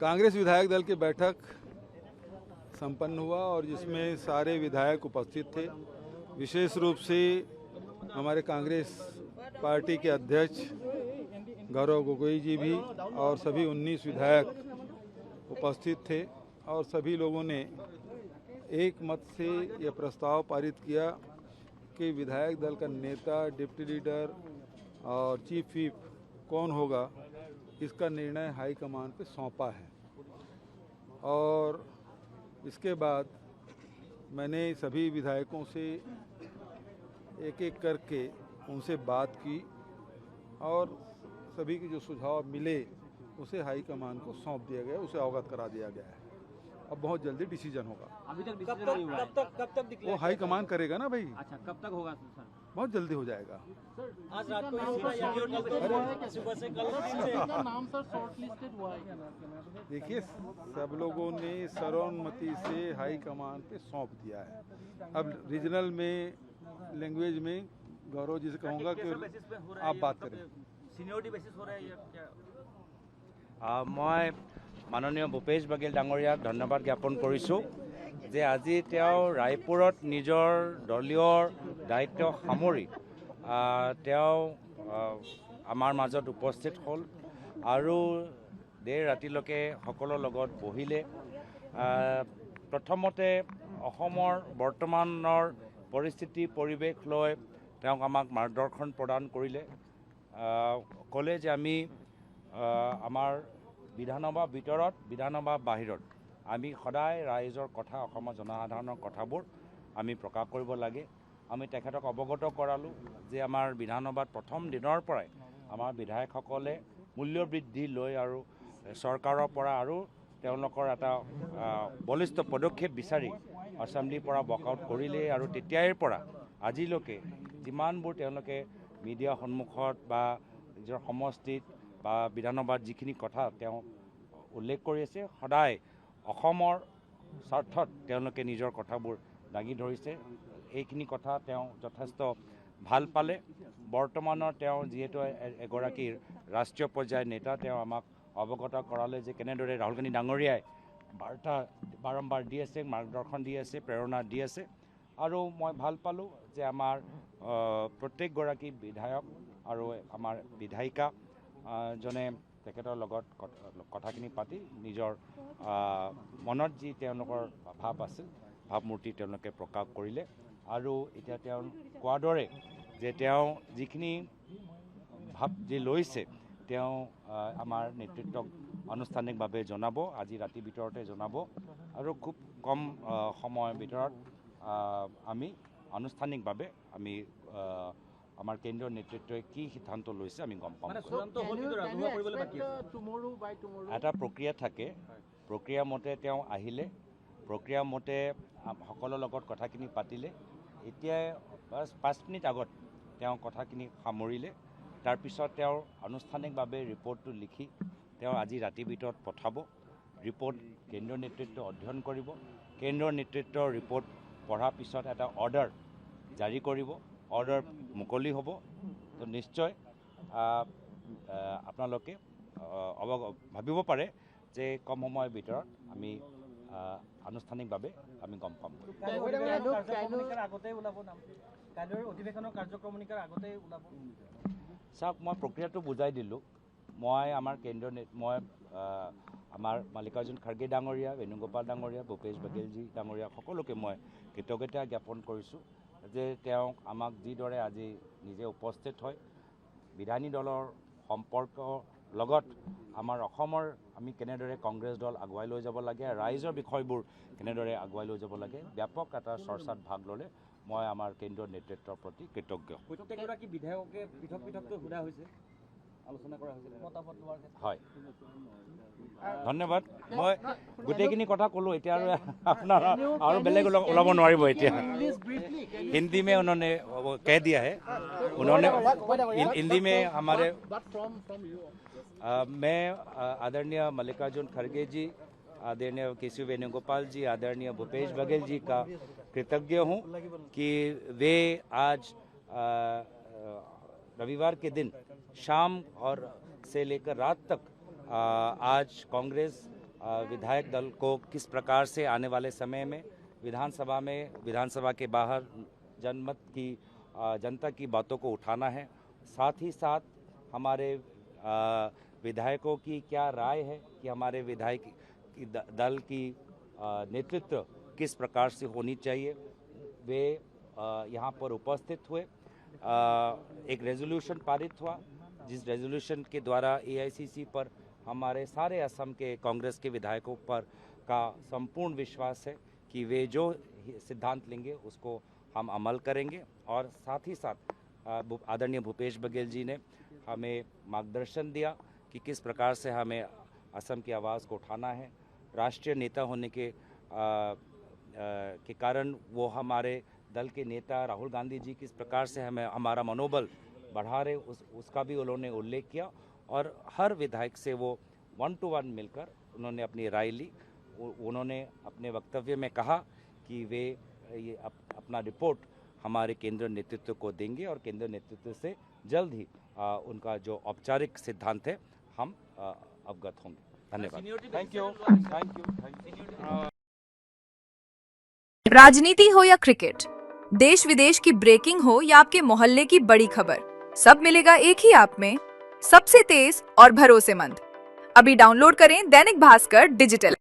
कांग्रेस विधायक दल की बैठक संपन्न हुआ और जिसमें सारे विधायक उपस्थित थे। विशेष रूप से हमारे कांग्रेस पार्टी के अध्यक्ष गौरव गोगोई जी भी और सभी 19 विधायक उपस्थित थे और सभी लोगों ने एक मत से यह प्रस्ताव पारित किया कि विधायक दल का नेता, डिप्टी लीडर और चीफ व्हिप कौन होगा, इसका निर्णय हाईकमान पे सौंपा है। और इसके बाद मैंने सभी विधायकों से एक एक करके उनसे बात की और सभी के जो सुझाव मिले उसे हाईकमान को सौंप दिया गया, उसे अवगत करा दिया गया है। अब बहुत जल्दी डिसीजन होगा। अभी तक डिसीजन नहीं हुआ है। कब तक वो हाईकमान करेगा ना भाई। अच्छा, कब तक होगा सर? बहुत जल्दी हो जाएगा। आज रात को सुबह से कल का नाम सर शॉर्टलिस्टेड हुआ है। देखिए, सब लोगों ने सर्वसम्मति से हाईकमान पे सौंप दिया है। अब रीजनल में लैंग्वेज में गौरव जी से कहूँगा कि आप बात करें। सीनियरिटी बेसिस हो रहा है या क्या? मैं माननीय भूपेश बघेल डांगरियाक धन्यवाद ज्ञापन करिছোঁ जे আজি তেওঁ ৰায়পুৰত নিজৰ দলীয় দায়িত্ব সামৰি তেওঁ আমাৰ মাজত উপস্থিত হ'ল আৰু দেৰ ৰাতিলৈকে সকলৰ লগত বহিলে। প্ৰথমতে অসমৰ বৰ্তমানৰ পৰিস্থিতি পৰিৱেশ লৈ তেওঁক আমাক মাৰ্গদৰ্শন প্ৰদান কৰিলে। ক'লে যে আমি আমাৰ বিধানসভাৰ ভিতৰত, বিধানসভাৰ বাহিৰত আমি সদায় ৰাইজৰ কথা, অসমৰ জনসাধাৰণৰ কথাবোৰ আমি প্ৰকাশ কৰিব লাগে। আমি তেখেতক অৱগত কৰালোঁ যে আমাৰ বিধানসভাত প্ৰথম দিনৰ পৰাই আমাৰ বিধায়কসকলে মূল্য বৃদ্ধি লৈ আৰু চৰকাৰৰ পৰা আৰু তেওঁলোকৰ এটা বলিষ্ঠ পদক্ষেপ বিচাৰি এছেম্বলিৰ পৰা ৱৰ্কআউট কৰিলে আৰু তেতিয়াৰ পৰা আজিলৈকে যিমানবোৰ তেওঁলোকে মিডিয়াৰ সন্মুখত বা নিজৰ সমষ্টিত বা বিধানসভাত যিখিনি কথা তেওঁ উল্লেখ কৰি আছে, সদায় অসমৰ স্বাৰ্থত তেওঁলোকে নিজৰ কথাবোৰ দাঙি ধৰিছে। এইখিনি কথা তেওঁ যথেষ্ট ভাল পালে। বৰ্তমানৰ তেওঁ যিহেতু এগৰাকী ৰাষ্ট্ৰীয় পৰ্যায়ৰ নেতা, তেওঁ আমাক অৱগত কৰালে যে কেনেদৰে ৰাহুল গান্ধী ডাঙৰীয়াই বাৰ্তা বাৰম্বাৰ দি আছে, মাৰ্গদৰ্শন দি আছে, প্ৰেৰণা দি আছে। আৰু মই ভাল পালোঁ যে আমাৰ প্ৰত্যেকগৰাকী বিধায়ক আৰু আমাৰ বিধায়িকা জনে তেখেতৰ লগত কথাখিনি পাতি নিজৰ মনত যি তেওঁলোকৰ ভাৱ আছিল, ভাৱমূৰ্তি তেওঁলোকে প্ৰকাশ কৰিলে। আৰু এতিয়া তেওঁ কোৱাৰ দৰে যে তেওঁ যিখিনি ভাৱ যি লৈছে তেওঁ আমাৰ নেতৃত্বক আনুষ্ঠানিকভাৱে জনাব, আজি ৰাতিৰ ভিতৰতে জনাব আৰু খুব কম সময়ৰ ভিতৰত আমি আনুষ্ঠানিকভাৱে আমি আমাৰ কেন্দ্ৰীয় নেতৃত্বই কি সিদ্ধান্ত লৈছে আমি গম পাম। এটা প্ৰক্ৰিয়া থাকে, প্ৰক্ৰিয়া মতে তেওঁ আহিলে, প্ৰক্ৰিয়া মতে সকলৰ লগত কথাখিনি পাতিলে। এতিয়া 5 মিনিট আগত তেওঁ কথাখিনি সামৰিলে। তাৰপিছত তেওঁৰ আনুষ্ঠানিকভাৱে ৰিপৰ্টটো লিখি তেওঁ আজি ৰাতিৰ ভিতৰত পঠাব। ৰিপৰ্ট কেন্দ্ৰীয় নেতৃত্ব অধ্যয়ন কৰিব। কেন্দ্ৰীয় নেতৃত্বৰ ৰিপৰ্ট পঢ়াৰ পিছত এটা অৰ্ডাৰ জাৰি কৰিব। অৰ্ডাৰ মুকলি হ'ব। তো নিশ্চয় আপোনালোকে ভাবিব পাৰে যে কম সময়ৰ ভিতৰত আমি আনুষ্ঠানিকভাৱে আমি গম পাম। চাওক, মই প্ৰক্ৰিয়াটো বুজাই দিলোঁ। মই আমাৰ আমাৰ মাল্লিকাৰ্জুন খাৰ্গে ডাঙৰীয়া, বেণুগোপাল ডাঙৰীয়া, ভূপেশ বঘেলজী ডাঙৰীয়া সকলোকে মই কৃতজ্ঞতা জ্ঞাপন কৰিছোঁ যে তেওঁক আমাক যিদৰে আজি নিজে উপস্থিত হয় বিধায়িনী দলৰ সম্পৰ্কৰ লগত আমাৰ অসমৰ আমি কেনেদৰে কংগ্ৰেছ দল আগুৱাই লৈ যাব লাগে, ৰাইজৰ বিষয়বোৰ কেনেদৰে আগুৱাই লৈ যাব লাগে, ব্যাপক এটা চৰ্চাত ভাগ ল'লে মই আমাৰ কেন্দ্ৰীয় নেতৃত্বৰ প্ৰতি কৃতজ্ঞ। প্ৰত্যেকগৰাকী বিধায়ককে পৃথক পৃথককৈ সোধা হৈছে, আলোচনা কৰা হৈছে মতামত লোৱাৰ ক্ষেত্ৰত। হয়, ধন্যবাদ। মই গোটেইখিনি কথা ক'লোঁ। এতিয়া আৰু আপোনাৰ আৰু বেলেগ ওলাব নোৱাৰিব। এতিয়া हिंदी में उन्होंने कह दिया है, उन्होंने हिंदी में हमारे मैं आदरणीय मल्लिकार्जुन खड़गे जी, आदरणीय केसी वेणुगोपाल जी, आदरणीय भूपेश बघेल जी का कृतज्ञ हूँ कि वे आज रविवार के दिन शाम और से लेकर रात तक आज कांग्रेस विधायक दल को किस प्रकार से आने वाले समय में विधानसभा के बाहर जनता की बातों को उठाना है। साथ ही साथ हमारे विधायकों की क्या राय है कि हमारे विधायक दल की नेतृत्व किस प्रकार से होनी चाहिए। वे यहाँ पर उपस्थित हुए। एक रेजोल्यूशन पारित हुआ, जिस रेजोल्यूशन के द्वारा AICC पर हमारे सारे असम के कांग्रेस के विधायकों पर का संपूर्ण विश्वास है कि वे जो सिद्धांत लेंगे उसको हम अमल करेंगे। और साथ ही साथ आदरणीय भूपेश बघेल जी ने हमें मार्गदर्शन दिया कि किस प्रकार से हमें असम की आवाज़ को उठाना है। राष्ट्रीय नेता होने के कारण वो हमारे दल के नेता राहुल गांधी जी किस प्रकार से हमारा मनोबल बढ़ा रहे उसका भी उन्होंने उल्लेख किया। और हर विधायक से वो 1 to 1 मिलकर उन्होंने अपनी राय ली। उन्होंने अपने वक्तव्य में कहा कि वे ये अपना रिपोर्ट हमारे केंद्रीय नेतृत्व को देंगे और केंद्रीय नेतृत्व से जल्द ही उनका जो औपचारिक सिद्धांत है हम अवगत होंगे। धन्यवाद। Thank you. राजनीति हो या क्रिकेट, देश विदेश की ब्रेकिंग हो या आपके मोहल्ले की बड़ी खबर, सब मिलेगा एक ही ऐप में, सबसे तेज और भरोसेमंद। अभी डाउनलोड करें दैनिक भास्कर डिजिटल।